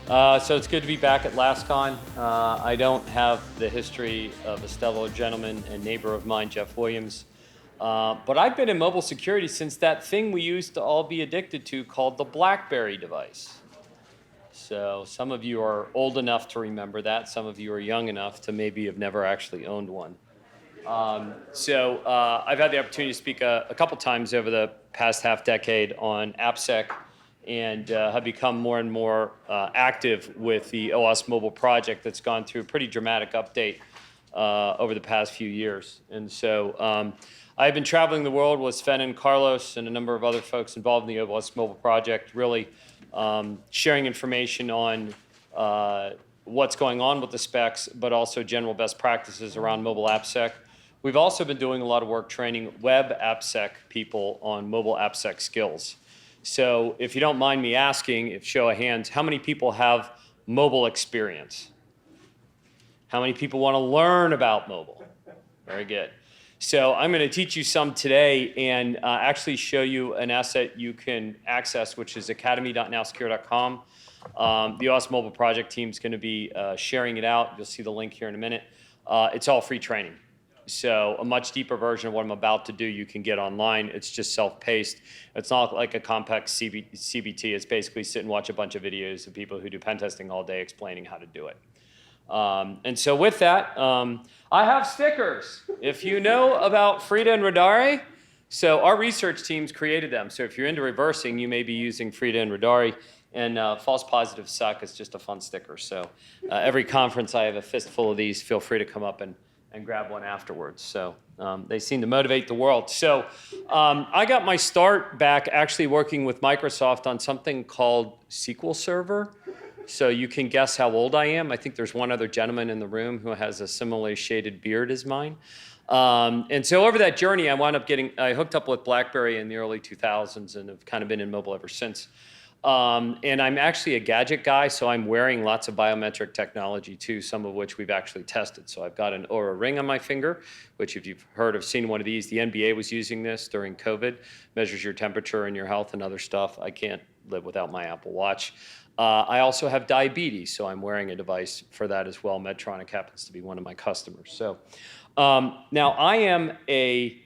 So it's good to be back at LastCon. I don't have the history of a stellar gentleman and neighbor of mine, Jeff Williams. But I've been in mobile security since that thing we used to all be addicted to called the BlackBerry device. So some of you are old enough to remember that. Some of you are young enough to maybe have never actually owned one. I've had the opportunity to speak a couple times over the past half decade on AppSec and have become more and more active with the OWASP Mobile project that's gone through a pretty dramatic update over the past few years. And so I've been traveling the world with Sven and Carlos and a number of other folks involved in the OWASP Mobile project, really sharing information on what's going on with the specs, but also general best practices around mobile AppSec. We've also been doing a lot of work training web AppSec people on mobile AppSec skills. So if you don't mind me asking, if show of hands, how many people have mobile experience? How many people want to learn about mobile? Very good. So I'm going to teach you some today and actually show you an asset you can access, which is academy.nowsecure.com. The OWASP Mobile Project team is going to be sharing it out. You'll see the link here in a minute. It's all free training. So a much deeper version of what I'm about to do you can get online. It's just self-paced. It's not like a complex CBT. It's basically sit and watch a bunch of videos of people who do pen testing all day explaining how to do it. And so with that, I have stickers. If you know about Frida and Radari, so our research teams created them. So if you're into reversing, you may be using Frida and Radari. And false positives suck. It's just a fun sticker. So every conference I have a fistful of these. Feel free to come up and grab one afterwards. So they seem to motivate the world. So I got my start back actually working with Microsoft on something called SQL Server. So you can guess how old I am. I think there's one other gentleman in the room who has a similarly shaded beard as mine. And so over that journey, I hooked up with BlackBerry in the early 2000s and have kind of been in mobile ever since. And I'm actually a gadget guy, so I'm wearing lots of biometric technology too, some of which we've actually tested. So I've got an Oura ring on my finger, which if you've seen one of these, the NBA was using this during COVID, measures your temperature and your health and other stuff. I can't live without my Apple Watch. I also have diabetes, so I'm wearing a device for that as well. Medtronic happens to be one of my customers. So now I am a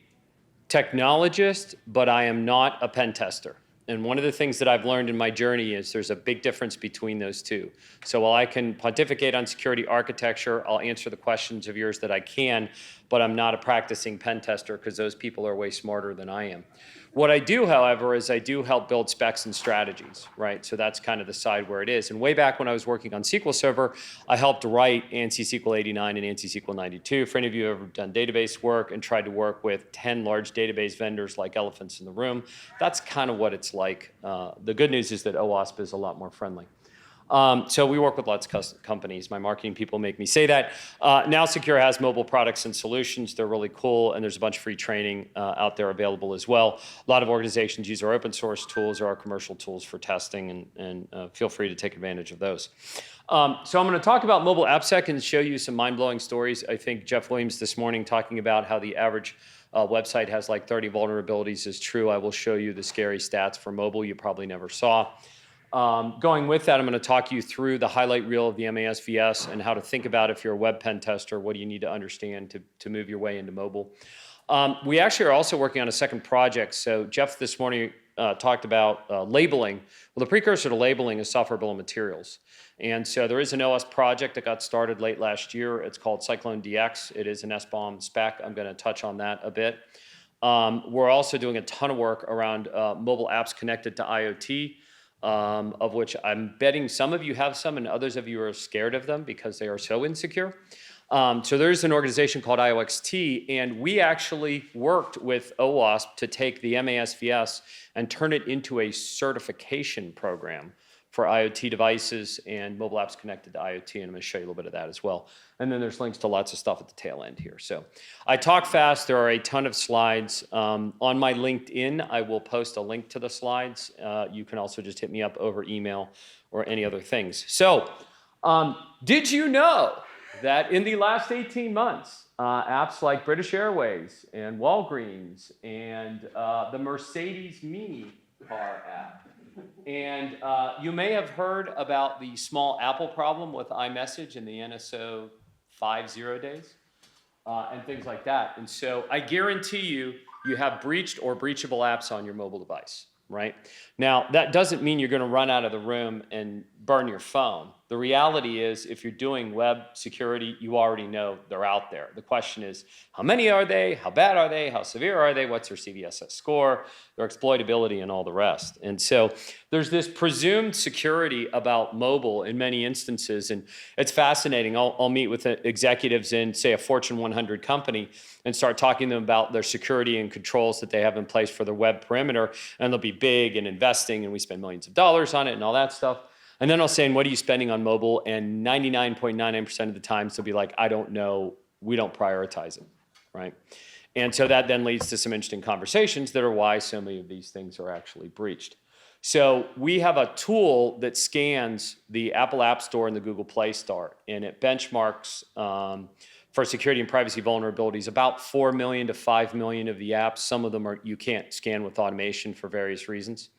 technologist, but I am not a pen tester. And one of the things that I've learned in my journey is there's a big difference between those two. So while I can pontificate on security architecture, I'll answer the questions of yours that I can, but I'm not a practicing pen tester because those people are way smarter than I am. What I do, however, is I do help build specs and strategies, right? So that's kind of the side where it is. And way back when I was working on SQL Server, I helped write ANSI SQL 89 and ANSI SQL 92. For any of you who have ever done database work and tried to work with 10 large database vendors like elephants in the room, that's kind of what it's like. The good news is that OWASP is a lot more friendly. So we work with lots of companies. My marketing people make me say that. Now Secure has mobile products and solutions. They're really cool, and there's a bunch of free training out there available as well. A lot of organizations use our open source tools or our commercial tools for testing, and feel free to take advantage of those. So I'm going to talk about mobile AppSec and show you some mind-blowing stories. I think Jeff Williams this morning talking about how the average website has like 30 vulnerabilities is true. I will show you the scary stats for mobile you probably never saw. Going with that, I'm going to talk you through the highlight reel of the MASVS and how to think about if you're a web pen tester, what do you need to understand to move your way into mobile. We actually are also working on a second project. So Jeff this morning talked about labeling. Well, the precursor to labeling is software bill of materials. And so there is an OWASP project that got started late last year. It's called Cyclone DX. It is an SBOM spec. I'm going to touch on that a bit. We're also doing a ton of work around mobile apps connected to IoT. Of which I'm betting some of you have some and others of you are scared of them because they are so insecure. So there's an organization called IOXT, and we actually worked with OWASP to take the MASVS and turn it into a certification program for IoT devices and mobile apps connected to IoT, and I'm going to show you a little bit of that as well. And then there's links to lots of stuff at the tail end here. So I talk fast. There are a ton of slides. On my LinkedIn, I will post a link to the slides. You can also just hit me up over email or any other things. So did you know that in the last 18 months, apps like British Airways and Walgreens and the Mercedes Mini car app And you may have heard about the small Apple problem with iMessage in the NSO 5.0 days and things like that. And so I guarantee you, you have breached or breachable apps on your mobile device, right? Now, that doesn't mean you're going to run out of the room and burn your phone. The reality is, if you're doing web security, you already know they're out there. The question is, how many are they? How bad are they? How severe are they? What's their CVSS score, their exploitability, and all the rest? And so there's this presumed security about mobile in many instances, and it's fascinating. I'll meet with executives in, say, a Fortune 100 company and start talking to them about their security and controls that they have in place for their web perimeter, and they'll be big and investing, and we spend millions of dollars on it and all that stuff. And then I'll say, what are you spending on mobile? And 99.99% of the times they'll be like, I don't know, we don't prioritize it, right? And so that then leads to some interesting conversations that are why so many of these things are actually breached. So we have a tool that scans the Apple App Store and the Google Play Store, and it benchmarks for security and privacy vulnerabilities about 4 million to 5 million of the apps. Some of them are you can't scan with automation for various reasons.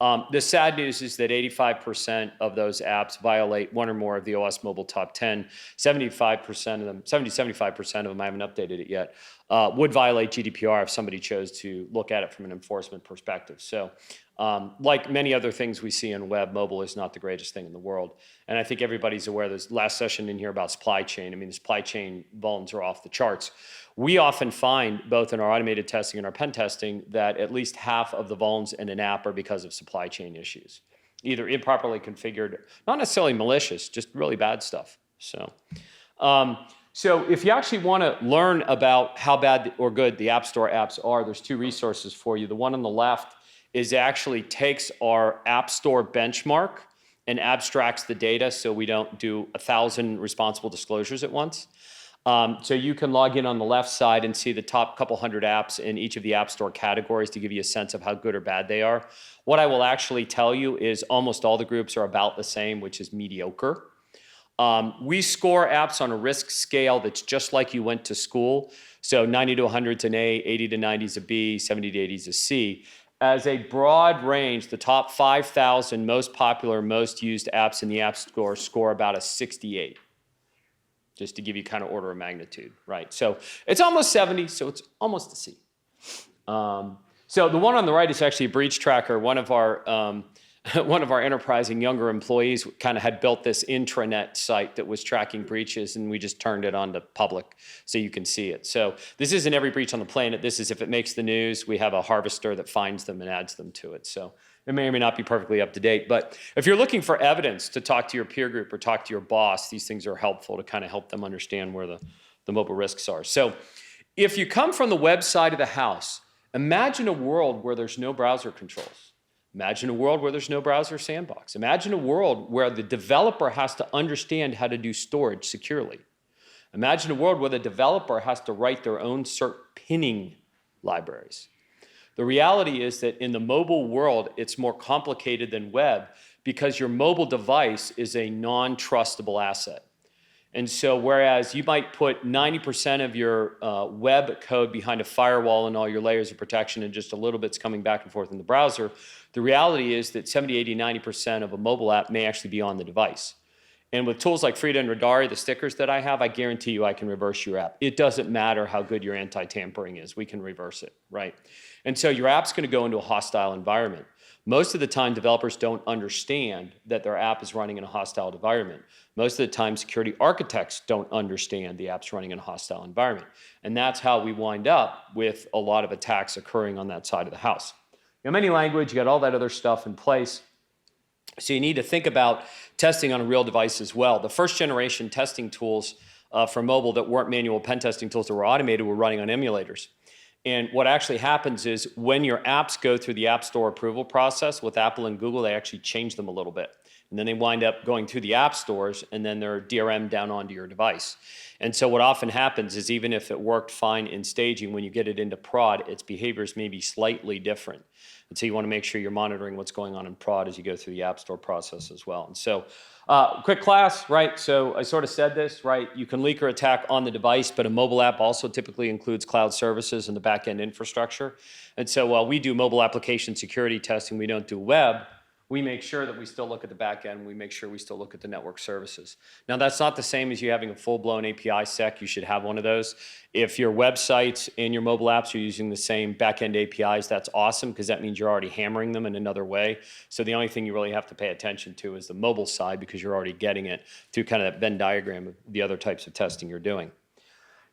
The sad news is that 85% of those apps violate one or more of the OWASP Mobile Top 10. 75% of them, 75% of them, I haven't updated it yet, would violate GDPR if somebody chose to look at it from an enforcement perspective. So like many other things we see in web, mobile is not the greatest thing in the world. And I think everybody's aware, there's last session in here about supply chain. I mean, the supply chain vulns are off the charts. We often find, both in our automated testing and our pen testing, that at least half of the vulns in an app are because of supply chain issues. Either improperly configured, not necessarily malicious, just really bad stuff. So if you actually want to learn about how bad or good the App Store apps are, there's two resources for you. The one on the left is actually takes our App Store benchmark and abstracts the data so we don't do 1,000 responsible disclosures at once. So you can log in on the left side and see the top couple hundred apps in each of the App Store categories to give you a sense of how good or bad they are. What I will actually tell you is almost all the groups are about the same, which is mediocre. We score apps on a risk scale that's just like you went to school. So 90 to 100 is an A, 80 to 90 is a B, 70 to 80 is a C. As a broad range, the top 5,000 most popular, most used apps in the App Store score about a 68. Just to give you kind of order of magnitude, right? So it's almost 70, so it's almost a C. So the one on the right is actually a breach tracker. One of our enterprising younger employees kind of had built this intranet site that was tracking breaches, and we just turned it on to public so you can see it. So this isn't every breach on the planet. This is if it makes the news, we have a harvester that finds them and adds them to it. So it may or may not be perfectly up to date, but if you're looking for evidence to talk to your peer group or talk to your boss, these things are helpful to kind of help them understand where the mobile risks are. So if you come from the web side of the house, imagine a world where there's no browser controls. Imagine a world where there's no browser sandbox. Imagine a world where the developer has to understand how to do storage securely. Imagine a world where the developer has to write their own cert pinning libraries. The reality is that in the mobile world, it's more complicated than web because your mobile device is a non-trustable asset. And so whereas you might put 90% of your web code behind a firewall and all your layers of protection and just a little bit's coming back and forth in the browser, the reality is that 70, 80, 90% of a mobile app may actually be on the device. And with tools like Frida and Radari, the stickers that I have, I guarantee you I can reverse your app. It doesn't matter how good your anti-tampering is. We can reverse it, right? And so your app's going to go into a hostile environment. Most of the time, developers don't understand that their app is running in a hostile environment. Most of the time, security architects don't understand the app's running in a hostile environment. And that's how we wind up with a lot of attacks occurring on that side of the house. You have any language, you got all that other stuff in place. So you need to think about testing on a real device as well. The first generation testing tools for mobile that weren't manual pen testing tools that were automated were running on emulators. And what actually happens is when your apps go through the App Store approval process with Apple and Google, they actually change them a little bit. And then they wind up going through the app stores and then they're DRM down onto your device. And so what often happens is even if it worked fine in staging, when you get it into prod, its behaviors may be slightly different. And so you want to make sure you're monitoring what's going on in prod as you go through the App Store process as well. And so quick class, right? So I sort of said this, right? You can leak or attack on the device, but a mobile app also typically includes cloud services and the back-end infrastructure. And so while we do mobile application security testing, we don't do web. we make sure that we still look at the back end. We make sure we still look at the network services. Now, that's not the same as you having a full-blown API sec. You should have one of those. If your websites and your mobile apps are using the same back-end APIs, that's awesome, because that means you're already hammering them in another way. So the only thing you really have to pay attention to is the mobile side, because you're already getting it through kind of that Venn diagram of the other types of testing you're doing.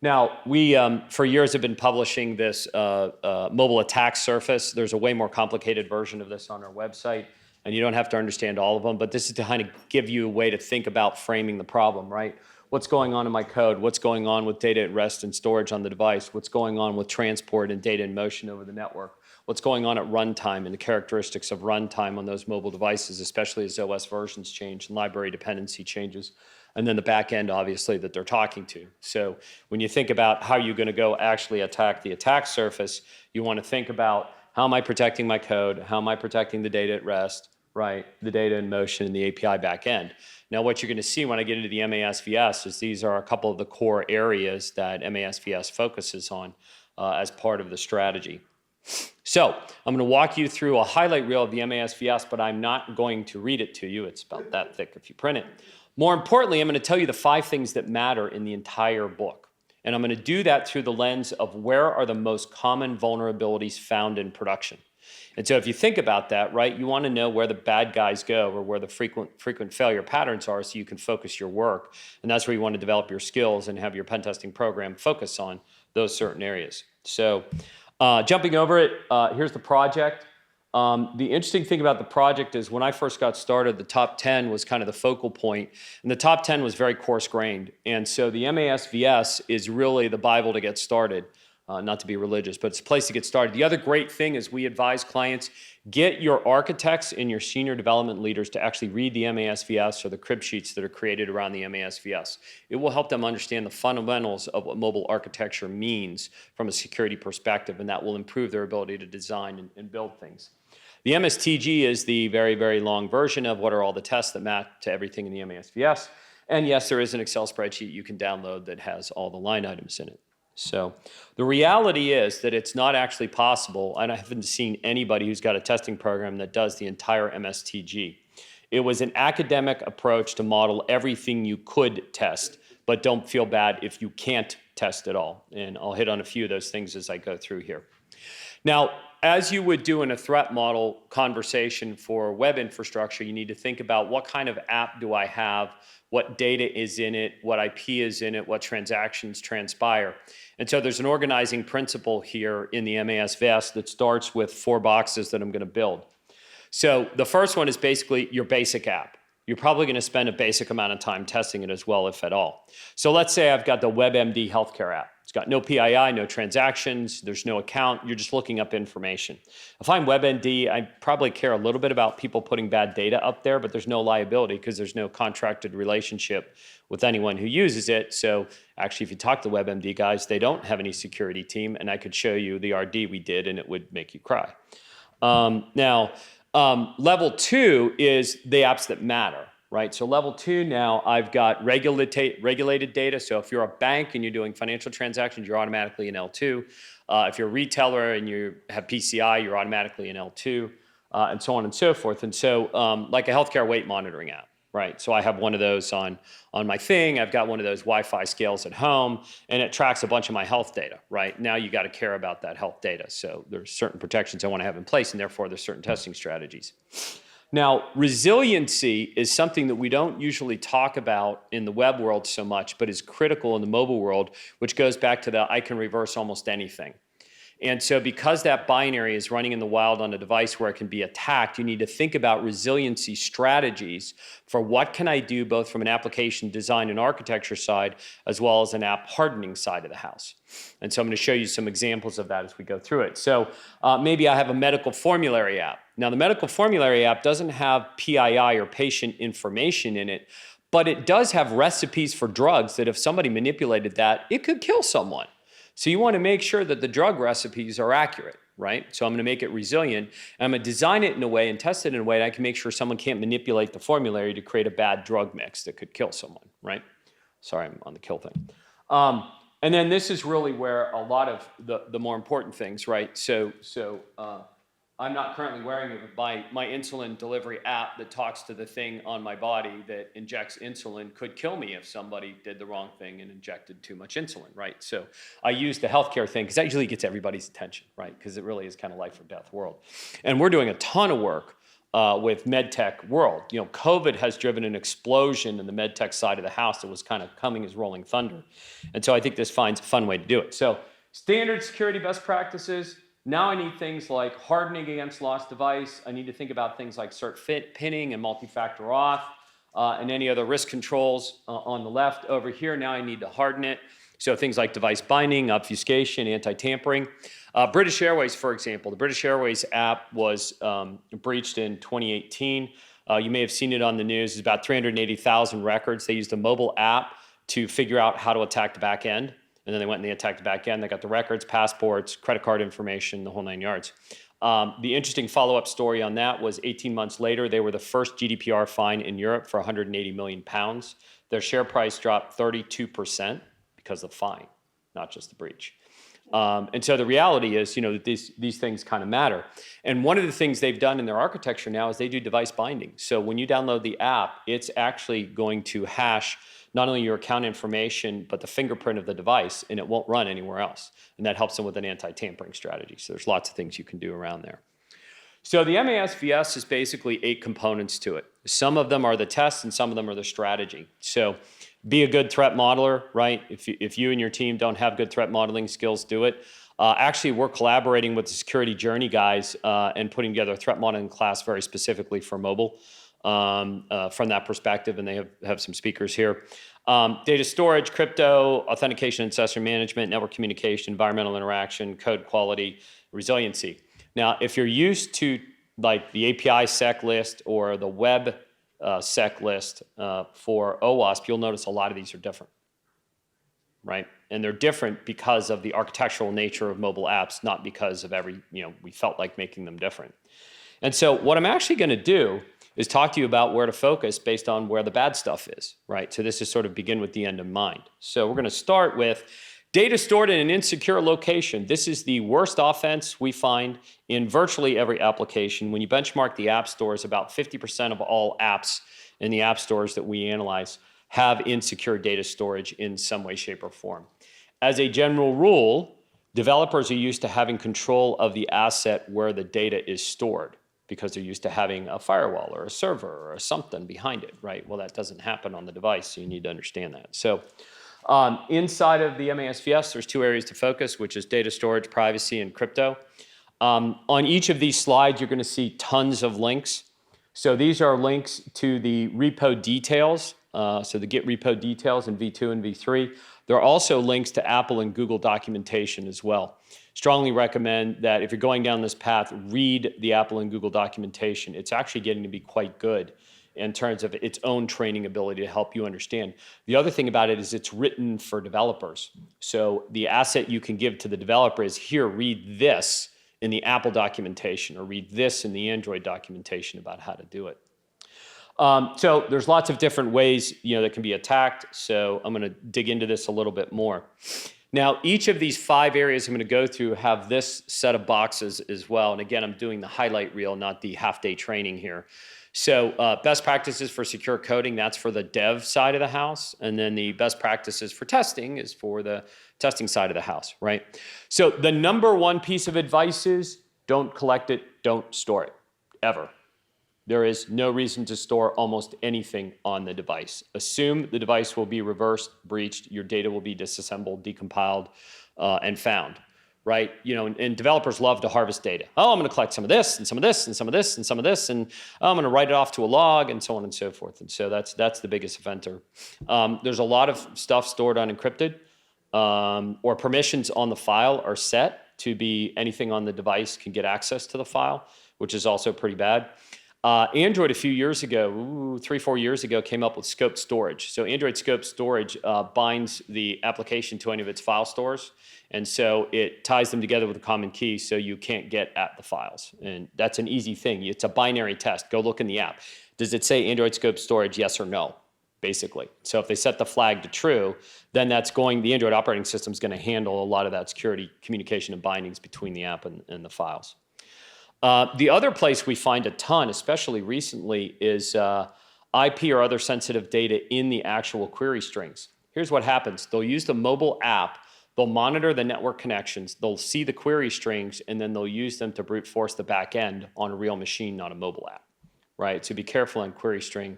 Now, we, for years, have been publishing this mobile attack surface. There's a way more complicated version of this on our website, and you don't have to understand all of them, but this is to kind of give you a way to think about framing the problem, right? What's going on in my code? What's going on with data at rest and storage on the device? What's going on with transport and data in motion over the network? What's going on at runtime and the characteristics of runtime on those mobile devices, especially as OS versions change and library dependency changes? And then the back end, obviously, that they're talking to. So when you think about how you're going to go actually attack the attack surface, you want to think about, how am I protecting my code? How am I protecting the data at rest, right? The data in motion and the API back end. Now, what you're going to see when I get into the MASVS is these are a couple of the core areas that MASVS focuses on as part of the strategy. So I'm going to walk you through a highlight reel of the MASVS, but I'm not going to read it to you. It's about that thick if you print it. More importantly, I'm going to tell you the 5 things that matter in the entire book. And I'm going to do that through the lens of where are the most common vulnerabilities found in production. And so if you think about that, right, you want to know where the bad guys go or where the frequent failure patterns are so you can focus your work. And that's where you want to develop your skills and have your pen testing program focus on those certain areas. So jumping over it, here's the project. The interesting thing about the project is when I first got started, the top 10 was kind of the focal point, and the top 10 was very coarse-grained. And so the MASVS is really the Bible to get started, not to be religious, but it's a place to get started. The other great thing is we advise clients, get your architects and your senior development leaders to actually read the MASVS or the crib sheets that are created around the MASVS. It will help them understand the fundamentals of what mobile architecture means from a security perspective, and that will improve their ability to design and build things. The MSTG is the very, very long version of what are all the tests that map to everything in the MASVS. And yes, there is an Excel spreadsheet you can download that has all the line items in it. So the reality is that it's not actually possible, and I haven't seen anybody who's got a testing program that does the entire MSTG. It was an academic approach to model everything you could test, but don't feel bad if you can't test at all. And I'll hit on a few of those things as I go through here. Now, as you would do in a threat model conversation for web infrastructure, you need to think about what kind of app do I have, what data is in it, what IP is in it, what transactions transpire. And so there's an organizing principle here in the MASVS that starts with 4 boxes that I'm going to build. So the first one is basically your basic app. You're probably going to spend a basic amount of time testing it as well, if at all. So let's say I've got the WebMD healthcare app. It's got no PII, no transactions, there's no account, you're just looking up information. If I'm WebMD, I probably care a little bit about people putting bad data up there, but there's no liability because there's no contracted relationship with anyone who uses it. So actually, if you talk to WebMD guys, they don't have any security team, and I could show you the RD we did, and it would make you cry. Level 2 is the apps that matter. Right, so level 2 now, I've got regulated data. So if you're a bank and you're doing financial transactions, you're automatically in L2. If you're a retailer and you have PCI, you're automatically in L2, and so on and so forth. And so like a healthcare weight monitoring app, right? So I have one of those on my thing. I've got one of those Wi-Fi scales at home, and it tracks a bunch of my health data, right? Now you got to care about that health data. So there's certain protections I want to have in place, and therefore there's certain testing strategies. Now, resiliency is something that we don't usually talk about in the web world so much, but is critical in the mobile world, which goes back to the I can reverse almost anything. And so because that binary is running in the wild on a device where it can be attacked, you need to think about resiliency strategies for what can I do both from an application design and architecture side, as well as an app hardening side of the house. And so I'm going to show you some examples of that as we go through it. So maybe I have a medical formulary app. Now, the medical formulary app doesn't have PII or patient information in it, but it does have recipes for drugs that if somebody manipulated that, it could kill someone. So you want to make sure that the drug recipes are accurate, right? So I'm going to make it resilient, and I'm going to design it in a way and test it in a way that I can make sure someone can't manipulate the formulary to create a bad drug mix that could kill someone, right? Sorry, I'm on the kill thing. And then this is really where a lot of the more important things, right? So I'm not currently wearing it, but my insulin delivery app that talks to the thing on my body that injects insulin could kill me if somebody did the wrong thing and injected too much insulin, right? So I use the healthcare thing because that usually gets everybody's attention, right? Because it really is kind of life or death world. And we're doing a ton of work with medtech world. You know, COVID has driven an explosion in the medtech side of the house that was kind of coming as rolling thunder. And so I think this finds a fun way to do it. So standard security best practices. Now I need things like hardening against lost device. I need to think about things like cert pinning and multi-factor auth and any other risk controls on the left. Over here, now I need to harden it. So things like device binding, obfuscation, anti-tampering. British Airways, for example, the British Airways app was breached in 2018. You may have seen it on the news. It's about 380,000 records. They used a mobile app to figure out how to attack the back end. And then they went and they attacked the back end. They got the records, passports, credit card information, the whole 9 yards. The interesting follow-up story on that was 18 months later, they were the first GDPR fine in Europe for 180 million pounds. Their share price dropped 32% because of the fine, not just the breach. And so the reality is, you know, that these things kind of matter. And one of the things they've done in their architecture now is they do device binding. So when you download the app, it's actually going to hash not only your account information, but the fingerprint of the device, and it won't run anywhere else. And that helps them with an anti-tampering strategy. So there's lots of things you can do around there. So the MASVS is basically 8 components to it. Some of them are the tests and some of them are the strategy. So be a good threat modeler, right? If you and your team don't have good threat modeling skills, do it. Actually, we're collaborating with the security journey guys and putting together a threat modeling class very specifically for mobile from that perspective, and they have some speakers here. Data storage, crypto, authentication and session management, network communication, environmental interaction, code quality, resiliency. Now, if you're used to like the API sec list or the web sec list for OWASP, you'll notice a lot of these are different, right? And they're different because of the architectural nature of mobile apps, not because of we felt like making them different. And so what I'm actually going to do is talk to you about where to focus based on where the bad stuff is, right? So this is sort of begin with the end in mind. So we're going to start with data stored in an insecure location. This is the worst offense we find in virtually every application. When you benchmark the app stores, about 50% of all apps in the app stores that we analyze have insecure data storage in some way, shape, or form. As a general rule, developers are used to having control of the asset where the data is stored, because they're used to having a firewall or a server or something behind it, right? Well, that doesn't happen on the device, so you need to understand that. So inside of the MASVS, there's 2 areas to focus, which is data storage, privacy, and crypto. On each of these slides, you're going to see tons of links. So these are links to the repo details, so the Git repo details in V2 and V3. There are also links to Apple and Google documentation as well. Strongly recommend that if you're going down this path, read the Apple and Google documentation. It's actually getting to be quite good in terms of its own training ability to help you understand. The other thing about it is it's written for developers. So the asset you can give to the developer is, here, read this in the Apple documentation, or read this in the Android documentation about how to do it. So there's lots of different ways that can be attacked. So I'm going to dig into this a little bit more. Now, each of these 5 areas I'm going to go through have this set of boxes as well. And again, I'm doing the highlight reel, not the half-day training here. So best practices for secure coding, that's for the dev side of the house. And then the best practices for testing is for the testing side of the house, right? So the number 1 piece of advice is don't collect it, don't store it, ever. There is no reason to store almost anything on the device. Assume the device will be reversed, breached, your data will be disassembled, decompiled, and found, right? And developers love to harvest data. Oh, I'm going to collect some of this, and some of this, and some of this, and some of this, and I'm going to write it off to a log, and so on and so forth. And so that's the biggest offender. There's a lot of stuff stored unencrypted, or permissions on the file are set to be anything on the device can get access to the file, which is also pretty bad. Android a few years ago, 3-4 years ago, came up with scoped storage. So Android scoped storage binds the application to any of its file stores. And so it ties them together with a common key so you can't get at the files. And that's an easy thing. It's a binary test. Go look in the app. Does it say Android scoped storage, yes or no, basically? So if they set the flag to true, then the Android operating system is going to handle a lot of that security, communication, and bindings between the app and the files. The other place we find a ton, especially recently, is IP or other sensitive data in the actual query strings. Here's what happens. They'll use the mobile app. They'll monitor the network connections. They'll see the query strings, and then they'll use them to brute force the back end on a real machine, not a mobile app, right? So be careful in query string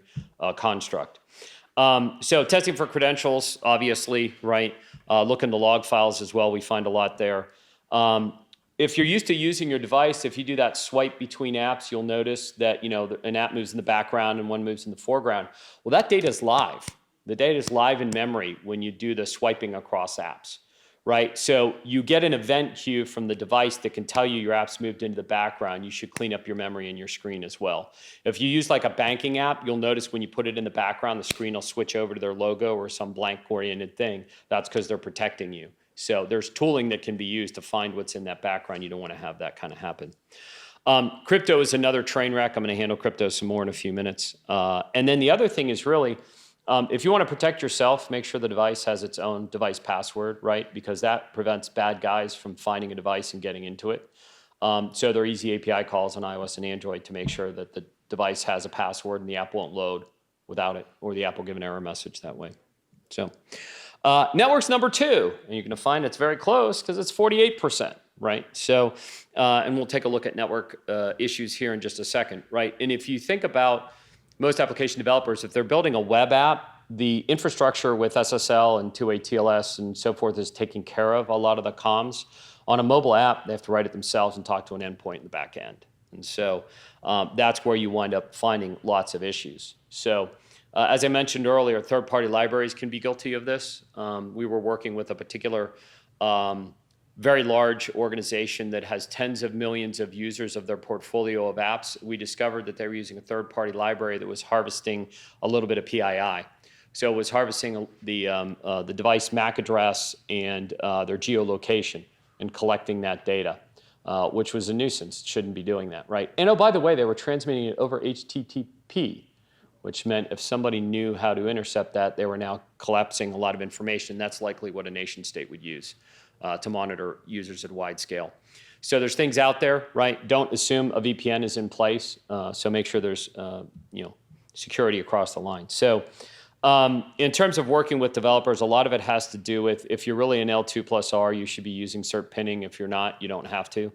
construct. So testing for credentials, obviously, right? Look in the log files as well. We find a lot there. If you're used to using your device, if you do that swipe between apps, you'll notice that an app moves in the background and one moves in the foreground. Well, that data is live. The data is live in memory when you do the swiping across apps, right? So you get an event queue from the device that can tell you your app's moved into the background. You should clean up your memory and your screen as well. If you use like a banking app, you'll notice when you put it in the background, the screen will switch over to their logo or some blank-oriented thing. That's because they're protecting you. So there's tooling that can be used to find what's in that background. You don't want to have that kind of happen. Crypto is another train wreck. I'm going to handle crypto some more in a few minutes. And then the other thing is really, if you want to protect yourself, make sure the device has its own device password, right? Because that prevents bad guys from finding a device and getting into it. So there are easy API calls on iOS and Android to make sure that the device has a password and the app won't load without it, or the app will give an error message that way. So network's number 2, and you're going to find it's very close because it's 48%, right? So, and we'll take a look at network issues here in just a second, right? And if you think about most application developers, if they're building a web app, the infrastructure with SSL and two-way TLS and so forth is taking care of a lot of the comms. On a mobile app, they have to write it themselves and talk to an endpoint in the back end. And so that's where you wind up finding lots of issues. So as I mentioned earlier, third-party libraries can be guilty of this. We were working with a particular very large organization that has tens of millions of users of their portfolio of apps. We discovered that they were using a third-party library that was harvesting a little bit of PII. So it was harvesting the device MAC address and their geolocation and collecting that data, which was a nuisance. Shouldn't be doing that, right? And oh, by the way, they were transmitting it over HTTP, which meant if somebody knew how to intercept that, they were now collapsing a lot of information. That's likely what a nation state would use to monitor users at a wide scale. So there's things out there, right? Don't assume a VPN is in place. So make sure there's security across the line. So in terms of working with developers, a lot of it has to do with if you're really an L2+R, you should be using cert pinning. If you're not, you don't have to.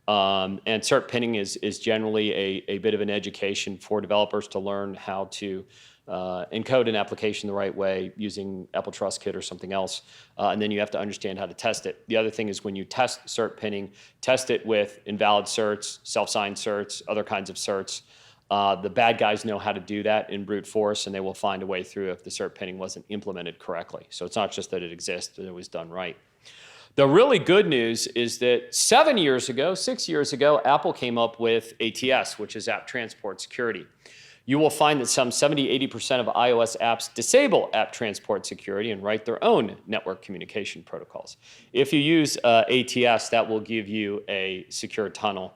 And cert pinning is generally a bit of an education for developers to learn how to encode an application the right way using Apple Trust Kit or something else. And then you have to understand how to test it. The other thing is when you test cert pinning, test it with invalid certs, self-signed certs, other kinds of certs. The bad guys know how to do that in brute force, and they will find a way through if the cert pinning wasn't implemented correctly. So it's not just that it exists, but it was done right. The really good news is that 6 years ago, Apple came up with ATS, which is App Transport Security. You will find that some 70–80% of iOS apps disable App Transport Security and write their own network communication protocols. If you use ATS, that will give you a secure tunnel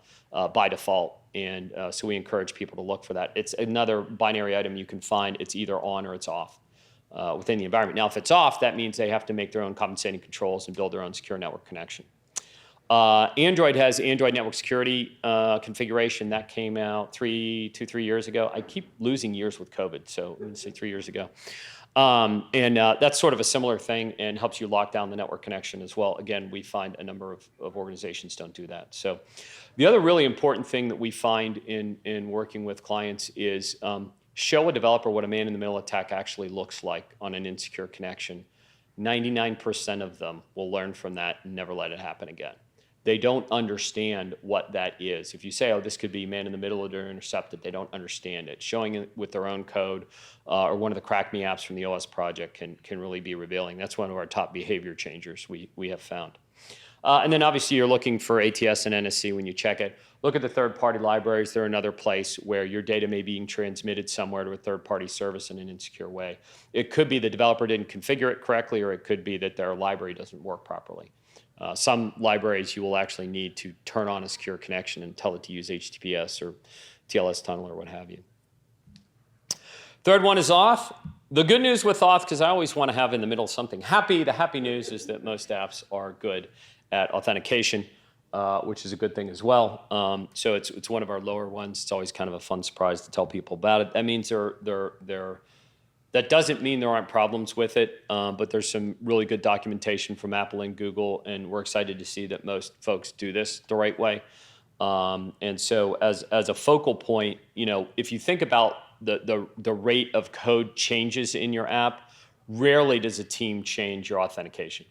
by default. And so we encourage people to look for that. It's another binary item you can find. It's either on or it's off within the environment. Now, if it's off, that means they have to make their own compensating controls and build their own secure network connection. Android has Android Network Security configuration. That came out 3 years ago. I keep losing years with COVID, so I'm going to say 3 years ago. And that's sort of a similar thing and helps you lock down the network connection as well. Again, we find a number of organizations don't do that. So the other really important thing that we find in working with clients is show a developer what a man-in-the-middle attack actually looks like on an insecure connection. 99% of them will learn from that and never let it happen again. They don't understand what that is. If you say, oh, this could be man-in-the-middle or intercepted, they don't understand it. Showing it with their own code or one of the Crack Me apps from the OWASP project can really be revealing. That's one of our top behavior changers we have found. And then obviously you're looking for ATS and NSC when you check it. Look at the third-party libraries. They're another place where your data may be being transmitted somewhere to a third-party service in an insecure way. It could be the developer didn't configure it correctly, or it could be that their library doesn't work properly. Some libraries you will actually need to turn on a secure connection and tell it to use HTTPS or TLS tunnel or what have you. Third one is auth. The good news with auth, because I always want to have in the middle something happy, the happy news is that most apps are good at authentication. which is a good thing as well. So it's one of our lower ones. It's always kind of a fun surprise to tell people about it. That means that doesn't mean there aren't problems with it, but there's some really good documentation from Apple and Google, and we're excited to see that most folks do this the right way. And so as a focal point, if you think about the rate of code changes in your app, rarely does a team change your authentication.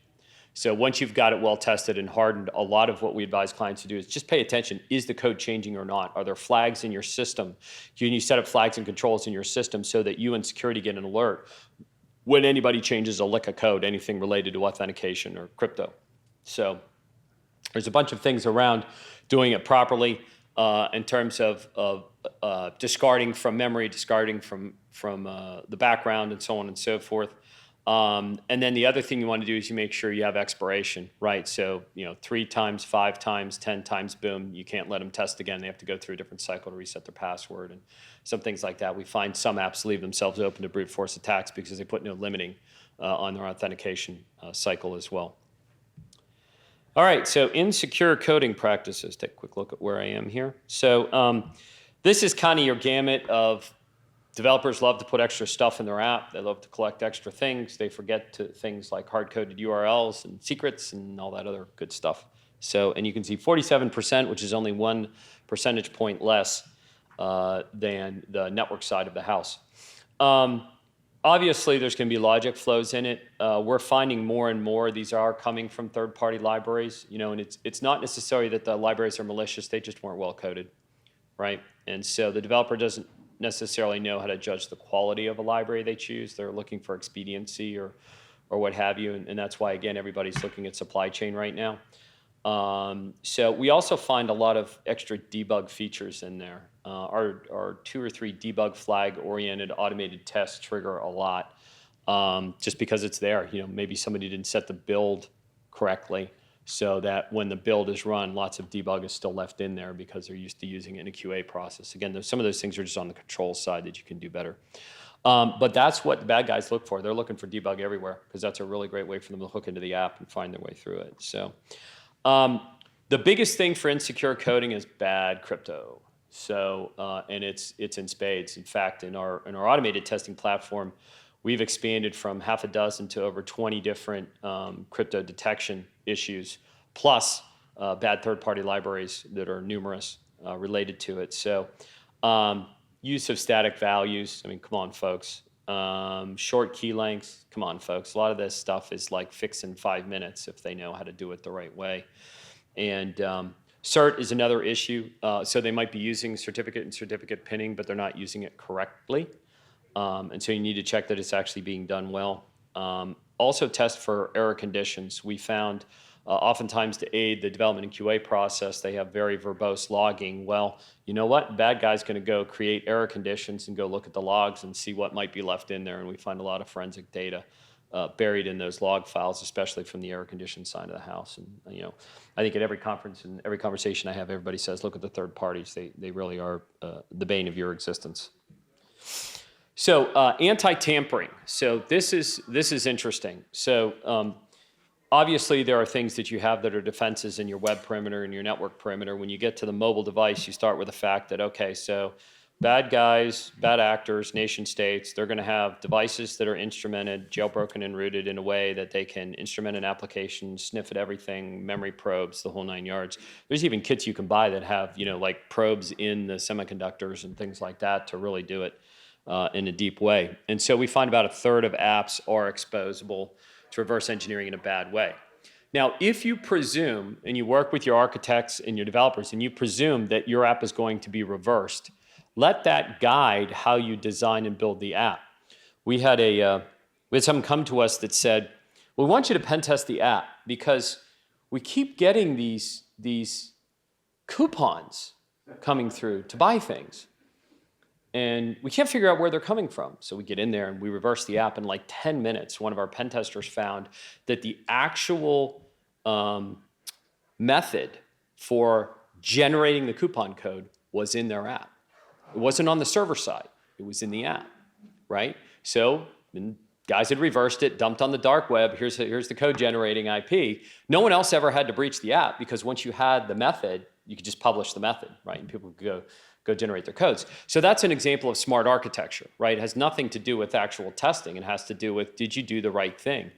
So once you've got it well tested and hardened, a lot of what we advise clients to do is just pay attention. Is the code changing or not? Are there flags in your system? Can you set up flags and controls in your system so that you and security get an alert when anybody changes a lick of code, anything related to authentication or crypto? So there's a bunch of things around doing it properly in terms of discarding from memory, discarding from the background, and so on and so forth. And then the other thing you want to do is you make sure you have expiration, right? So, 3 times, 5 times, 10 times, boom, you can't let them test again. They have to go through a different cycle to reset their password and some things like that. We find some apps leave themselves open to brute force attacks because they put no limiting on their authentication cycle as well. All right, so insecure coding practices. Take a quick look at where I am here. So this is kind of your gamut of developers love to put extra stuff in their app. They love to collect extra things. They forget things like hard-coded URLs and secrets and all that other good stuff. So, and you can see 47%, which is only 1 percentage point less than the network side of the house. Obviously, there's going to be logic flows in it. We're finding more and more these are coming from third-party libraries, and it's not necessarily that the libraries are malicious. They just weren't well-coded, right? And so the developer doesn't necessarily know how to judge the quality of a library they choose. They're looking for expediency or what have you, and that's why, again, everybody's looking at supply chain right now. So we also find a lot of extra debug features in there. Our 2 or 3 debug flag-oriented automated tests trigger a lot just because it's there. Maybe somebody didn't set the build correctly, so that when the build is run, lots of debug is still left in there because they're used to using it in a QA process. Again, some of those things are just on the control side that you can do better. But that's what the bad guys look for. They're looking for debug everywhere because that's a really great way for them to hook into the app and find their way through it. So the biggest thing for insecure coding is bad crypto. So, and it's in spades. In fact, in our automated testing platform, we've expanded from half a dozen to over 20 different crypto detection issues, plus bad third-party libraries that are numerous related to it. So use of static values, I mean, come on, folks. Short key lengths, come on, folks. A lot of this stuff is like fixed in 5 minutes if they know how to do it the right way. And cert is another issue. So they might be using certificate and certificate pinning, but they're not using it correctly. And so you need to check that it's actually being done well. Also test for error conditions. We found oftentimes to aid the development and QA process, they have very verbose logging. Well, you know what? Bad guy's going to go create error conditions and go look at the logs and see what might be left in there. And we find a lot of forensic data buried in those log files, especially from the error condition side of the house. And I think at every conference and every conversation I have, everybody says, look at the third parties. They really are the bane of your existence. So anti-tampering. So this is interesting. So obviously there are things that you have that are defenses in your web perimeter and your network perimeter. When you get to the mobile device, you start with the fact that, okay, so bad guys, bad actors, nation states, they're going to have devices that are instrumented, jailbroken and rooted in a way that they can instrument an application, sniff at everything, memory probes, the whole 9 yards. There's even kits you can buy that have, like probes in the semiconductors and things like that to really do it in a deep way. And so we find about 1/3 of apps are exposable to reverse engineering in a bad way. Now, if you presume, and you work with your architects and your developers, and you presume that your app is going to be reversed, let that guide how you design and build the app. We had someone come to us that said, we want you to pen test the app because we keep getting these coupons coming through to buy things. And we can't figure out where they're coming from. So we get in there and we reverse the app in like 10 minutes. One of our pen testers found that the actual method for generating the coupon code was in their app. It wasn't on the server side. It was in the app, right? So in Guys had reversed it, dumped on the dark web. Here's the code generating IP. No one else ever had to breach the app because once you had the method, you could just publish the method, right? And people could go generate their codes. So that's an example of smart architecture, right? It has nothing to do with actual testing. It has to do with, did you do the right thing?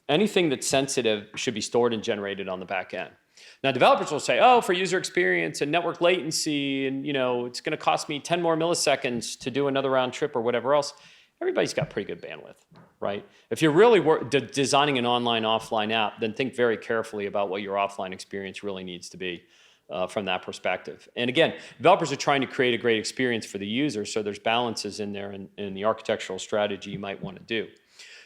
Anything that's sensitive should be stored and generated on the back end. Now, developers will say, oh, for user experience and network latency, and it's going to cost me 10 more milliseconds to do another round trip or whatever else. Everybody's got pretty good bandwidth, right? If you're really designing an online, offline app, then think very carefully about what your offline experience really needs to be from that perspective. And again, developers are trying to create a great experience for the user, so there's balances in there in the architectural strategy you might want to do.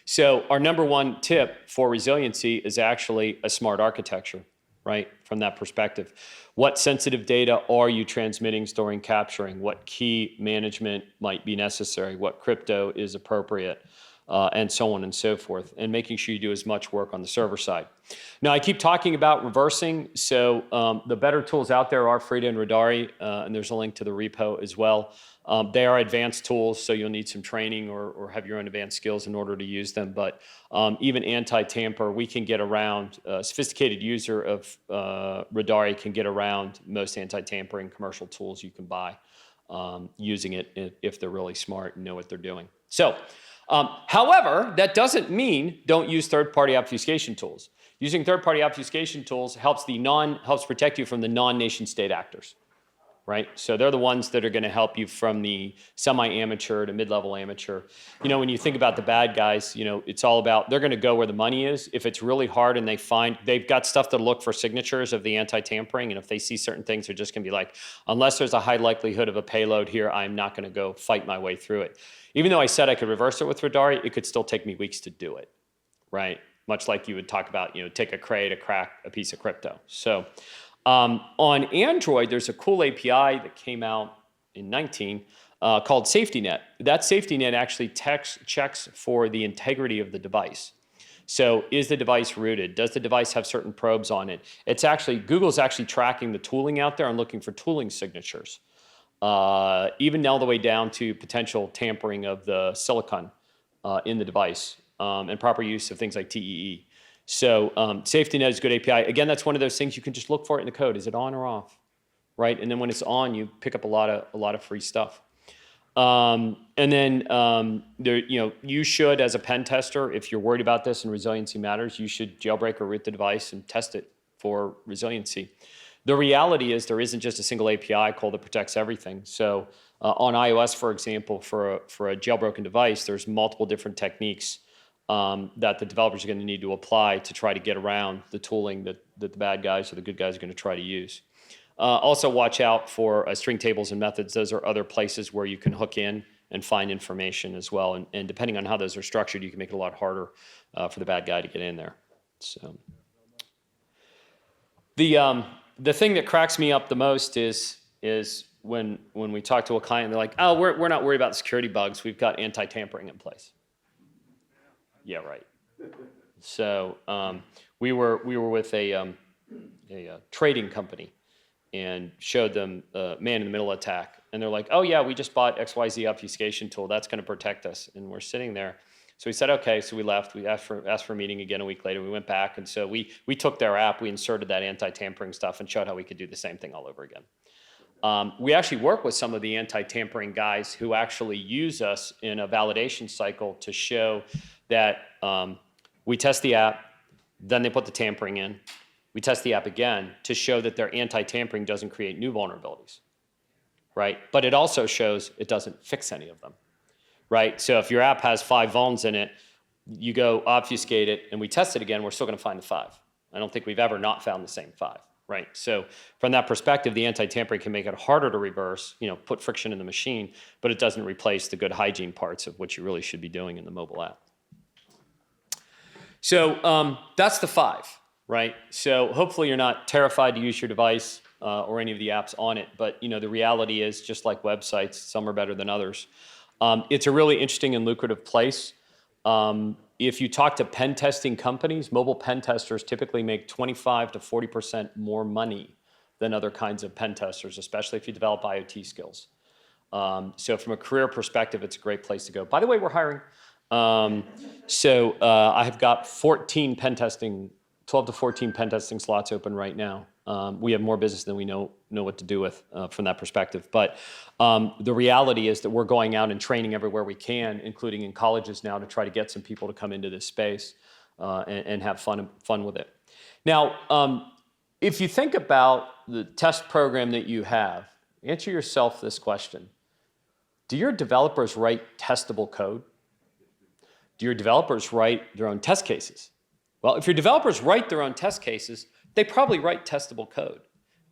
So our number one tip for resiliency is actually a smart architecture, right, from that perspective. What sensitive data are you transmitting, storing, capturing? What key management might be necessary? What crypto is appropriate? And so on and so forth, and making sure you do as much work on the server side. Now, I keep talking about reversing, so the better tools out there are Frida and Radari, and there's a link to the repo as well. They are advanced tools, so you'll need some training or have your own advanced skills in order to use them, but even anti-tamper, we can get around, a sophisticated user of Radari can get around most anti-tampering commercial tools you can buy using it if they're really smart and know what they're doing. So, however, that doesn't mean don't use third-party obfuscation tools. Using third-party obfuscation tools helps protect you from the non-nation state actors, right? So they're the ones that are going to help you from the semi-amateur to mid-level amateur. When you think about the bad guys, it's all about, they're going to go where the money is. If it's really hard and they've got stuff to look for signatures of the anti-tampering, and if they see certain things, they're just going to be like, unless there's a high likelihood of a payload here, I'm not going to go fight my way through it. Even though I said I could reverse it with Radari, it could still take me weeks to do it, right? Much like you would talk about, take a cray to crack a piece of crypto. So on Android, there's a cool API that came out in 19 called SafetyNet. That SafetyNet actually checks for the integrity of the device. So is the device rooted? Does the device have certain probes on it? Google's actually tracking the tooling out there and looking for tooling signatures. Even all the way down to potential tampering of the silicon in the device and proper use of things like TEE. So SafetyNet is a good API. Again, that's one of those things you can just look for it in the code. Is it on or off, right? And then when it's on, you pick up a lot of free stuff. And then you should, as a pen tester, if you're worried about this and resiliency matters, you should jailbreak or root the device and test it for resiliency. The reality is there isn't just a single API call that protects everything. So on iOS, for example, for a jailbroken device, there's multiple different techniques that the developers are going to need to apply to try to get around the tooling that the bad guys or the good guys are going to try to use. Also watch out for string tables and methods. Those are other places where you can hook in and find information as well. And depending on how those are structured, you can make it a lot harder for the bad guy to get in there. So the thing that cracks me up the most is when we talk to a client and they're like, oh, we're not worried about security bugs. We've got anti-tampering in place. Yeah, right. So we were with a trading company and showed them a man-in-the-middle attack. And they're like, oh, yeah, we just bought XYZ obfuscation tool. That's going to protect us. And we're sitting there. So we said, OK. So we left. We asked for a meeting again a week later. We went back. And so we took their app. We inserted that anti-tampering stuff and showed how we could do the same thing all over again. We actually work with some of the anti-tampering guys who actually use us in a validation cycle to show that we test the app, then they put the tampering in. We test the app again to show that their anti-tampering doesn't create new vulnerabilities, right? But it also shows it doesn't fix any of them, right? So if your app has 5 vulns in it, you go obfuscate it, and we test it again, we're still going to find the 5. I don't think we've ever not found the same 5, right? So from that perspective, the anti-tampering can make it harder to reverse, put friction in the machine, but it doesn't replace the good hygiene parts of what you really should be doing in the mobile app. So that's the 5, right? So hopefully you're not terrified to use your device or any of the apps on it, but the reality is, just like websites, some are better than others. It's a really interesting and lucrative place. If you talk to pen testing companies, mobile pen testers typically make 25 to 40% more money than other kinds of pen testers, especially if you develop IoT skills. So from a career perspective, it's a great place to go. By the way, we're hiring. I have got 12 to 14 pen testing slots open right now. We have more business than we know what to do with from that perspective. But the reality is that we're going out and training everywhere we can, including in colleges now, to try to get some people to come into this space and have fun with it. Now, if you think about the test program that you have, answer yourself this question. Do your developers write testable code? Do your developers write their own test cases? Well, if your developers write their own test cases, they probably write testable code.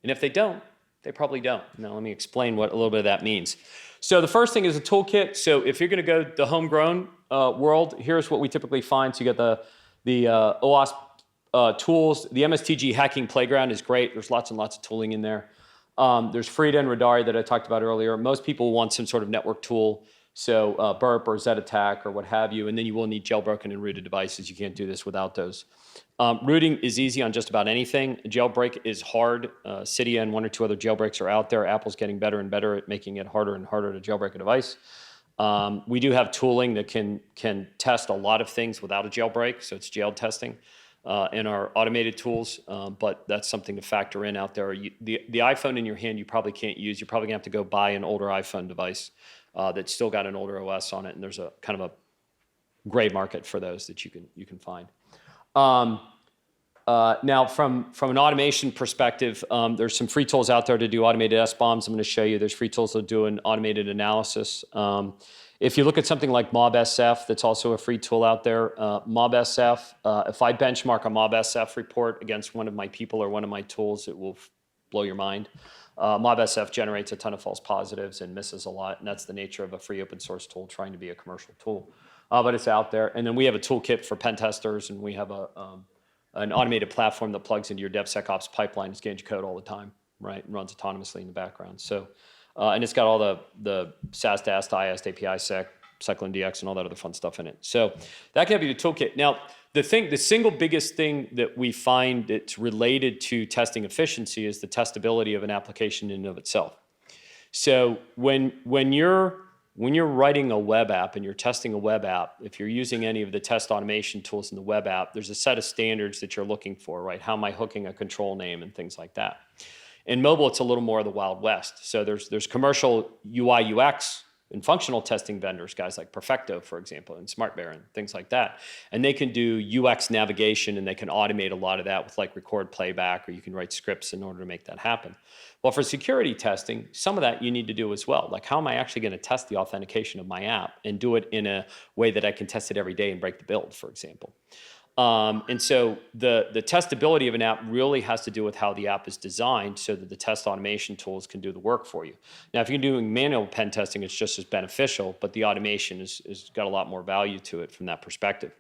And if they don't, they probably don't. Now, let me explain what a little bit of that means. So the first thing is a toolkit. So if you're going to go the homegrown world, here's what we typically find. So you get the OWASP tools. The MSTG hacking playground is great. There's lots and lots of tooling in there. There's Frida and Radari that I talked about earlier. Most people want some sort of network tool. So burp or Z-attack or what have you, and then you will need jailbroken and rooted devices. You can't do this without those. Rooting is easy on just about anything. Jailbreak is hard. Cydia and one or two other jailbreaks are out there. Apple's getting better and better at making it harder and harder to jailbreak a device. We do have tooling that can test a lot of things without a jailbreak, so it's jailed testing in our automated tools, but that's something to factor in out there. The iPhone in your hand you probably can't use. You're probably going to have to go buy an older iPhone device that's still got an older OS on it, and there's a kind of a gray market for those that you can find. Now, from an automation perspective, there's some free tools out there to do automated SBOMs. I'm going to show you. There's free tools that do an automated analysis. If you look at something like MASVS, that's also a free tool out there. MASVS, if I benchmark a MASVS report against one of my people or one of my tools, it will blow your mind. MASVS generates a ton of false positives and misses a lot, and that's the nature of a free open source tool trying to be a commercial tool. But it's out there. And then we have a toolkit for pen testers, and we have an automated platform that plugs into your DevSecOps pipeline and scans your code all the time, right? And runs autonomously in the background. So, and it's got all the SAST, AST, IOXT, API Sec, Cyclone DX, and all that other fun stuff in it. So that can be the toolkit. Now, the single biggest thing that we find that's related to testing efficiency is the testability of an application in and of itself. So when you're writing a web app and you're testing a web app, if you're using any of the test automation tools in the web app, there's a set of standards that you're looking for, right? How am I hooking a control name and things like that. In mobile, it's a little more of the Wild West. So there's commercial UI, UX, and functional testing vendors, guys like Perfecto, for example, and SmartBear and things like that. And they can do UX navigation, and they can automate a lot of that with like record playback, or you can write scripts in order to make that happen. Well, for security testing, some of that you need to do as well. Like, how am I actually going to test the authentication of my app and do it in a way that I can test it every day and break the build, for example? And so the testability of an app really has to do with how the app is designed so that the test automation tools can do the work for you. Now, if you're doing manual pen testing, it's just as beneficial, but the automation is got a lot more value to it from that perspective.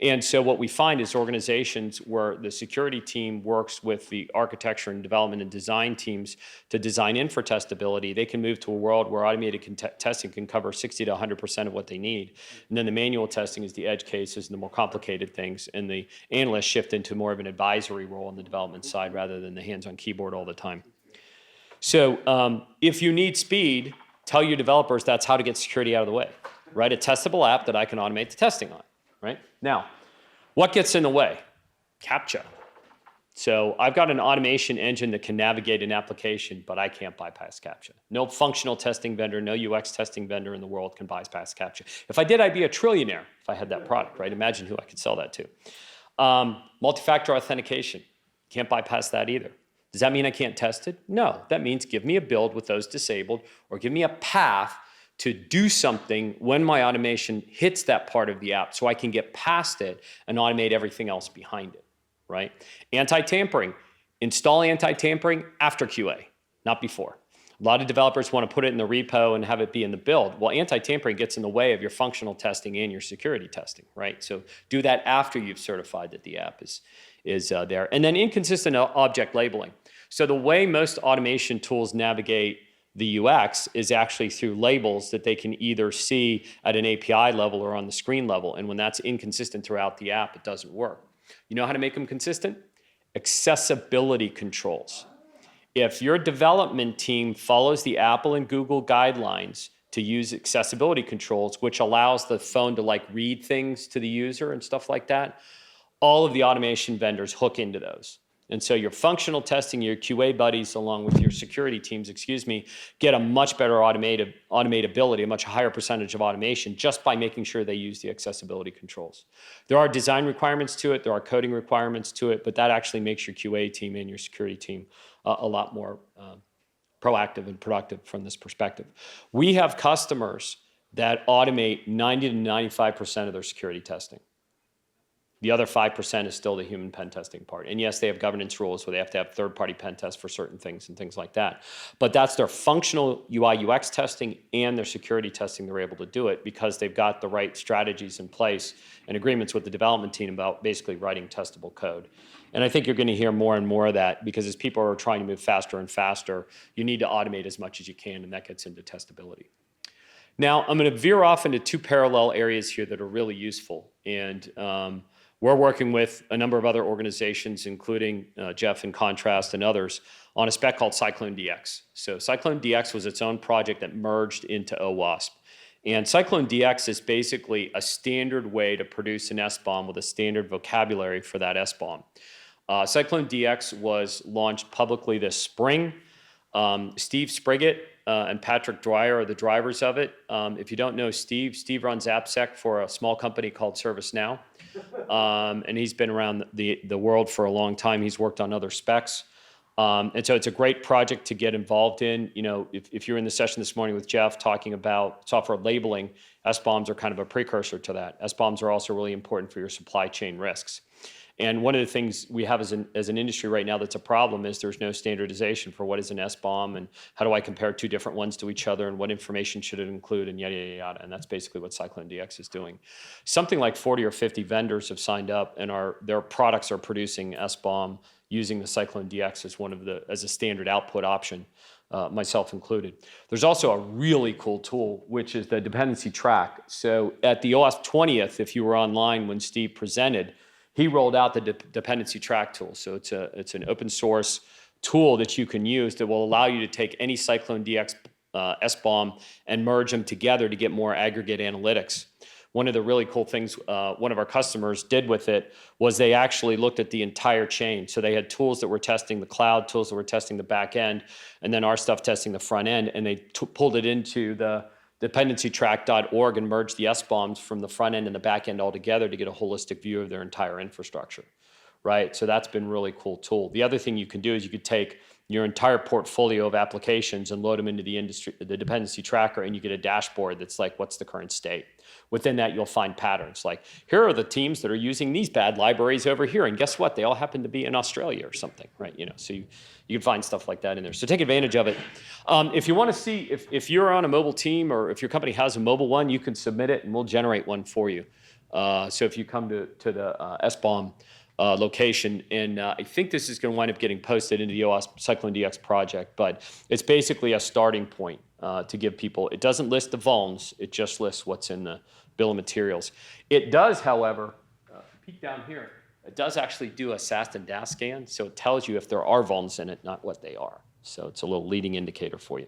And so what we find is organizations where the security team works with the architecture and development and design teams to design in for testability, they can move to a world where automated testing can cover 60 to 100% of what they need. And then the manual testing is the edge cases and the more complicated things, and the analysts shift into more of an advisory role on the development side rather than the hands-on keyboard all the time. So if you need speed, tell your developers that's how to get security out of the way. Write a testable app that I can automate the testing on. Right? Now, what gets in the way? CAPTCHA. So I've got an automation engine that can navigate an application, but I can't bypass CAPTCHA. No functional testing vendor, no UX testing vendor in the world can bypass CAPTCHA. If I did, I'd be a trillionaire if I had that product, right? Imagine who I could sell that to. Multi-factor authentication. Can't bypass that either. Does that mean I can't test it? No. That means give me a build with those disabled, or give me a path to do something when my automation hits that part of the app so I can get past it and automate everything else behind it, right? Anti-tampering. Install anti-tampering after QA, not before. A lot of developers want to put it in the repo and have it be in the build. Well, anti-tampering gets in the way of your functional testing and your security testing, right? So do that after you've certified that the app is there. And then inconsistent object labeling. So the way most automation tools navigate the UX is actually through labels that they can either see at an API level or on the screen level. And when that's inconsistent throughout the app, it doesn't work. You know how to make them consistent? Accessibility controls. If your development team follows the Apple and Google guidelines to use accessibility controls, which allows the phone to like read things to the user and stuff like that. All of the automation vendors hook into those. And so your functional testing, your QA buddies, along with your security teams, get a much better automatability, a much higher percentage of automation just by making sure they use the accessibility controls. There are design requirements to it, there are coding requirements to it, but that actually makes your QA team and your security team a lot more proactive and productive from this perspective. We have customers that automate 90 to 95% of their security testing. The other 5% is still the human pen testing part. And yes, they have governance rules where they have to have third-party pen tests for certain things and things like that. But that's their functional UI UX testing and their security testing. They're able to do it because they've got the right strategies in place and agreements with the development team about basically writing testable code. And I think you're going to hear more and more of that because as people are trying to move faster and faster, you need to automate as much as you can, and that gets into testability. Now, I'm going to veer off into two parallel areas here that are really useful. And we're working with a number of other organizations, including Jeff and Contrast and others, on a spec called Cyclone DX. So Cyclone DX was its own project that merged into OWASP. And Cyclone DX is basically a standard way to produce an SBOM with a standard vocabulary for that SBOM. Cyclone DX was launched publicly this spring. Steve Spriggett and Patrick Dwyer are the drivers of it. If you don't know Steve runs AppSec for a small company called ServiceNow. And he's been around the world for a long time. He's worked on other specs. And so it's a great project to get involved in. You know, if you're in the session this morning with Jeff talking about software labeling, SBOMs are kind of a precursor to that. SBOMs are also really important for your supply chain risks. And one of the things we have as an industry right now that's a problem is there's no standardization for what is an SBOM and how do I compare two different ones to each other and what information should it include and yada, yada, yada. And that's basically what Cyclone DX is doing. Something like 40 or 50 vendors have signed up and their products are producing SBOM using the Cyclone DX as a standard output option, myself included. There's also a really cool tool, which is the dependency track. So at the OWASP 20th, if you were online when Steve presented, he rolled out the dependency track tool. So it's an open source tool that you can use that will allow you to take any Cyclone DX SBOM and merge them together to get more aggregate analytics. One of the really cool things one of our customers did with it was they actually looked at the entire chain. So they had tools that were testing the cloud, tools that were testing the back end, and then our stuff testing the front end, and they pulled it into the dependencytrack.org and merge the SBOMs from the front end and the back end all together to get a holistic view of their entire infrastructure, right? So that's been a really cool tool. The other thing you can do is you could take your entire portfolio of applications and load them into the dependency tracker, and you get a dashboard that's like, what's the current state? Within that, you'll find patterns like, here are the teams that are using these bad libraries over here, and guess what? They all happen to be in Australia or something, right? You know, so you can find stuff like that in there. So take advantage of it. If you want to see, if you're on a mobile team or if your company has a mobile one, you can submit it and we'll generate one for you. So if you come to the SBOM location, and I think this is going to wind up getting posted into the OWASP Cyclone DX project, but it's basically a starting point to give people. It doesn't list the vulns, it just lists what's in the bill of materials. It does, however, peek down here, it does actually do a SAST and DAST scan, so it tells you if there are vulns in it, not what they are. So it's a little leading indicator for you.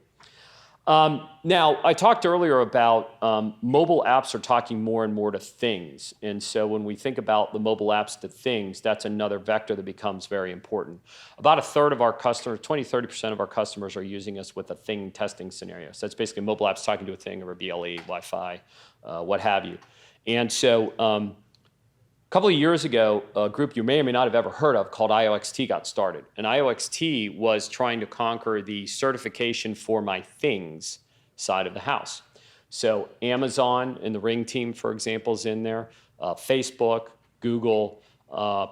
Now, I talked earlier about mobile apps are talking more and more to things. And so when we think about the mobile apps to things, that's another vector that becomes very important. About a third of our customers, 20-30% of our customers are using us with a thing testing scenario. So that's basically mobile apps talking to a thing over BLE, Wi-Fi, what have you. And so a couple of years ago, a group you may or may not have ever heard of called IOXT got started. And IOXT was trying to conquer the certification for my things side of the house. So Amazon and the Ring team, for example, is in there. Facebook, Google,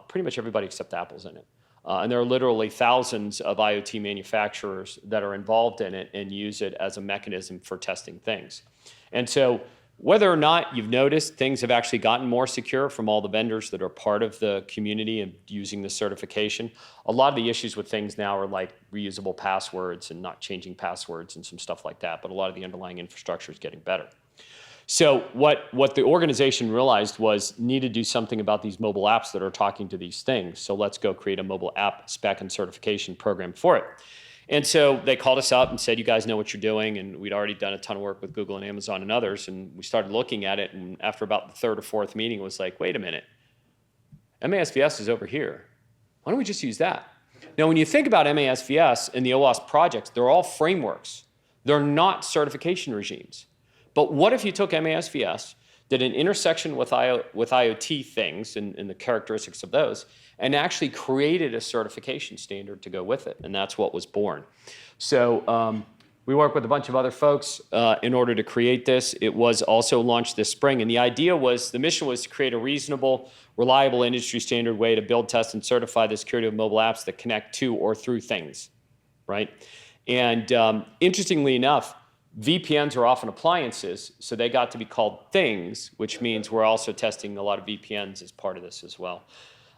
pretty much everybody except Apple's in it. And there are literally thousands of IoT manufacturers that are involved in it and use it as a mechanism for testing things. And so whether or not you've noticed, things have actually gotten more secure from all the vendors that are part of the community and using the certification. A lot of the issues with things now are like reusable passwords and not changing passwords and some stuff like that, but a lot of the underlying infrastructure is getting better. So what the organization realized was need to do something about these mobile apps that are talking to these things. So let's go create a mobile app spec and certification program for it. And so they called us up and said, you guys know what you're doing. And we'd already done a ton of work with Google and Amazon and others. And we started looking at it. And after about the third or fourth meeting, it was like, wait a minute, MASVS is over here. Why don't we just use that? Now, when you think about MASVS and the OWASP projects, they're all frameworks. They're not certification regimes. But what if you took MASVS, did an intersection with IoT things and the characteristics of those, and actually created a certification standard to go with it? And that's what was born. So we worked with a bunch of other folks in order to create this. It was also launched this spring. And the idea was, the mission was to create a reasonable, reliable industry standard way to build, test, and certify the security of mobile apps that connect to or through things, right? And interestingly enough, VPNs are often appliances, so they got to be called things, which means we're also testing a lot of VPNs as part of this as well.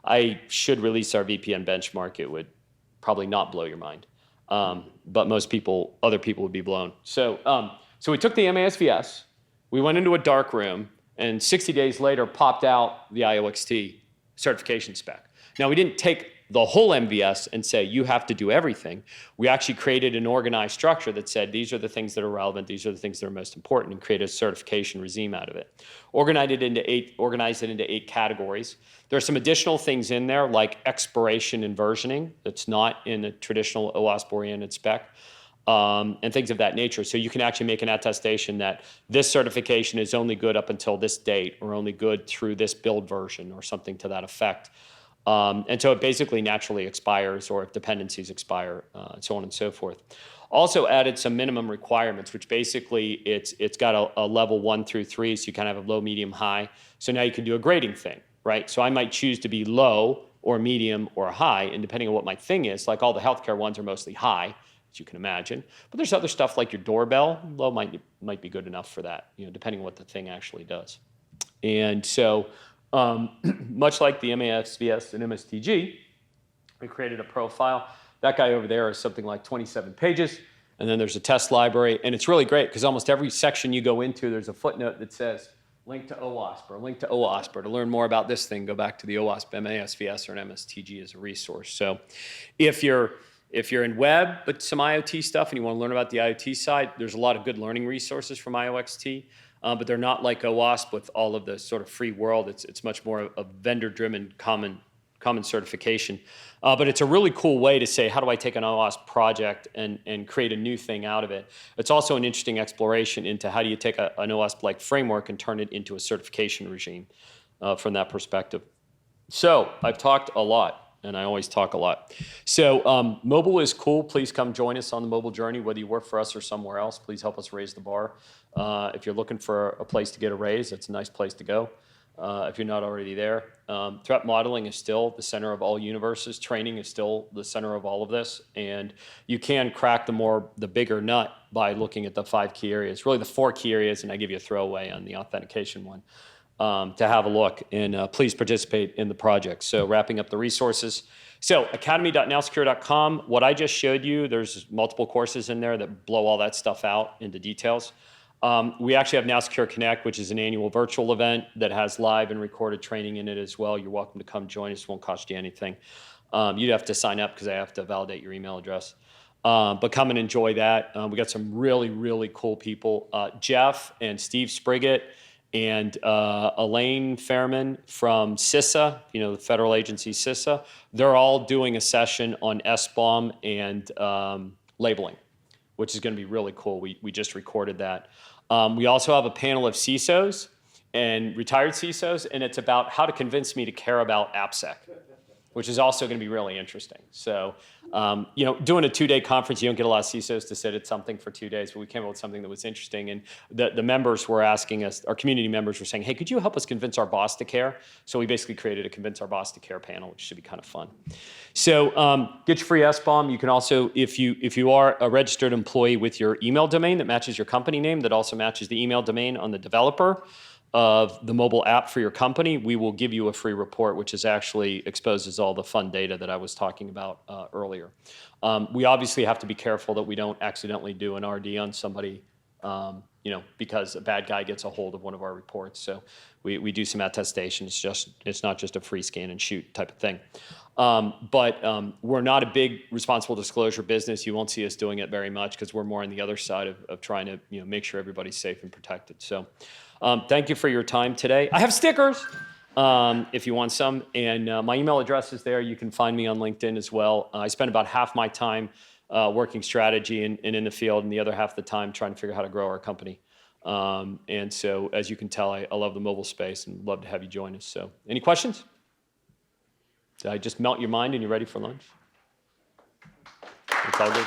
I should release our VPN benchmark. It would probably not blow your mind, but most people, other people would be blown. So we took the MASVS, we went into a dark room, and 60 days later popped out the IOXT certification spec. Now, we didn't take the whole MVS and say, you have to do everything. We actually created an organized structure that said, these are the things that are relevant, these are the things that are most important, and created a certification regime out of it. Organized it into 8 categories. There are some additional things in there, like expiration and versioning, that's not in a traditional OWASP-oriented spec, and things of that nature. So you can actually make an attestation that this certification is only good up until this date, or only good through this build version, or something to that effect. And so it basically naturally expires, or if dependencies expire, and so on and so forth. Also added some minimum requirements, which basically it's got a level 1 through 3, so you kind of have low, medium, high. So now you can do a grading thing, right? So I might choose to be low or medium or high, and depending on what my thing is, like all the healthcare ones are mostly high, as you can imagine. But there's other stuff like your doorbell, low might be good enough for that, depending on what the thing actually does. And so much like the MASVS and MSTG, we created a profile. That guy over there is something like 27 pages, and then there's a test library, and it's really great because almost every section you go into, there's a footnote that says, link to OWASP, or link to OWASP, or to learn more about this thing, go back to the OWASP MASVS or an MSTG as a resource. So if you're in web, but some IoT stuff, and you want to learn about the IoT side, there's a lot of good learning resources from IOXT. But they're not like OWASP with all of the sort of free world. It's much more a vendor-driven common certification. But it's a really cool way to say, how do I take an OWASP project and create a new thing out of it? It's also an interesting exploration into how do you take an OWASP-like framework and turn it into a certification regime from that perspective. So I've talked a lot, and I always talk a lot. So mobile is cool. Please come join us on the mobile journey, whether you work for us or somewhere else. Please help us raise the bar. If you're looking for a place to get a raise, it's a nice place to go. If you're not already there. Threat modeling is still the center of all universes. Training is still the center of all of this. And you can crack the bigger nut by looking at the 5 key areas, really the 4 key areas, and I give you a throwaway on the authentication one, to have a look, and please participate in the project. So wrapping up the resources. So academy.nowsecure.com, what I just showed you, there's multiple courses in there that blow all that stuff out into details. We actually have Now Secure Connect, which is an annual virtual event that has live and recorded training in it as well. You're welcome to come join us. It won't cost you anything. You'd have to sign up because I have to validate your email address. But come and enjoy that. We got some really, really cool people. Jeff and Steve Spriggett and Elaine Fairman from CISA, the federal agency CISA, they're all doing a session on SBOM and labeling, which is going to be really cool. We just recorded that. We also have a panel of CISOs and retired CISOs, and it's about how to convince me to care about AppSec, which is also going to be really interesting. So, doing a 2-day conference, you don't get a lot of CISOs to sit at something for 2 days, but we came up with something that was interesting. And the members were asking us, our community members were saying, hey, could you help us convince our boss to care? So we basically created a Convince Our Boss to Care panel, which should be kind of fun. So get your free SBOM. You can also, if you are a registered employee with your email domain that matches your company name, that also matches the email domain on the developer of the mobile app for your company, we will give you a free report, which is actually exposes all the fun data that I was talking about earlier. We obviously have to be careful that we don't accidentally do an RD on somebody because a bad guy gets a hold of one of our reports. So we do some attestation. It's not just a free scan and shoot type of thing. But we're not a big responsible disclosure business. You won't see us doing it very much because we're more on the other side of trying to make sure everybody's safe and protected. So thank you for your time today. I have stickers if you want some, and my email address is there. You can find me on LinkedIn as well. I spend about half my time working strategy and in the field, and the other half of the time trying to figure out how to grow our company. And so, as you can tell, I love the mobile space and love to have you join us. So, any questions? Did I just melt your mind and you're ready for lunch? It's all good.